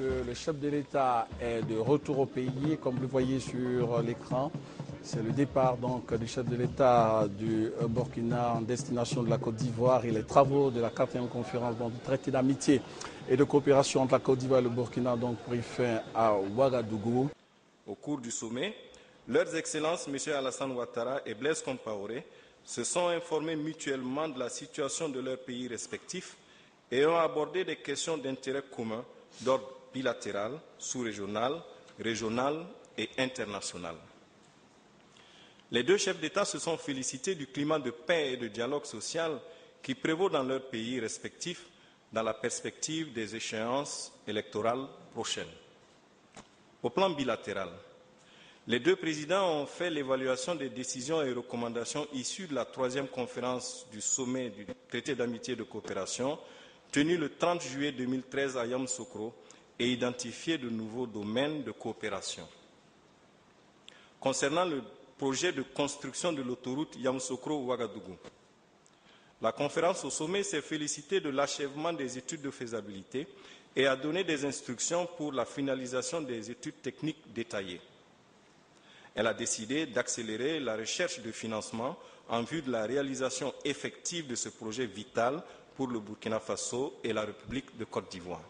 que le chef de l'État est de retour au pays. Comme vous le voyez sur l'écran, c'est le départ donc du chef de l'État du Burkina en destination de la Côte d'Ivoire et les travaux de la 4e conférence du traité d'amitié et de coopération entre la Côte d'Ivoire et le Burkina donc pris fin à Ouagadougou. Au cours du sommet, leurs excellences M. Alassane Ouattara et Blaise Compaoré se sont informés mutuellement de la situation de leurs pays respectifs et ont abordé des questions d'intérêt commun d'ordre bilatéral, sous-régional, régional et international. Les deux chefs d'État se sont félicités du climat de paix et de dialogue social qui prévaut dans leurs pays respectifs dans la perspective des échéances électorales prochaines. Au plan bilatéral, les deux présidents ont fait l'évaluation des décisions et recommandations issues de la 3e conférence du sommet du traité d'amitié et de coopération tenue le 30 juillet 2013 à Yamoussoukro et identifié de nouveaux domaines de coopération. Concernant le projet de construction de l'autoroute Yamoussoukro-Ouagadougou, la conférence au sommet s'est félicitée de l'achèvement des études de faisabilité et a donné des instructions pour la finalisation des études techniques détaillées. Elle a décidé d'accélérer la recherche de financement en vue de la réalisation effective de ce projet vital pour le Burkina Faso et la République de Côte d'Ivoire.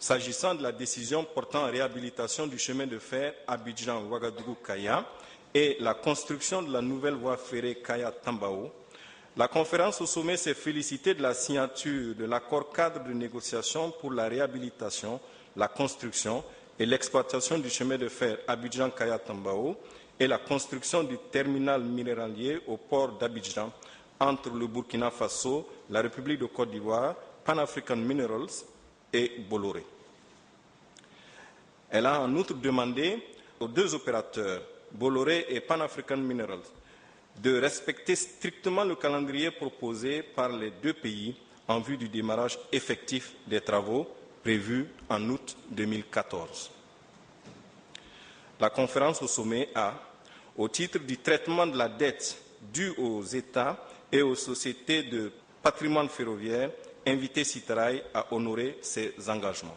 S'agissant de la décision portant réhabilitation du chemin de fer Abidjan-Ouagadougou-Kaya et la construction de la nouvelle voie ferrée Kaya-Tambao, la conférence au sommet s'est félicitée de la signature de l'accord cadre de négociation pour la réhabilitation, la construction et l'exploitation du chemin de fer Abidjan-Kaya-Tambao et la construction du terminal minéralier au port d'Abidjan entre le Burkina Faso, la République de Côte d'Ivoire, Pan African Minerals et Bolloré. Elle a en outre demandé aux deux opérateurs, Bolloré et Pan African Minerals, de respecter strictement le calendrier proposé par les deux pays en vue du démarrage effectif des travaux prévus en août 2014. La conférence au sommet a, au titre du traitement de la dette due aux États et aux sociétés de patrimoine ferroviaire, invité Citrail à honorer ses engagements.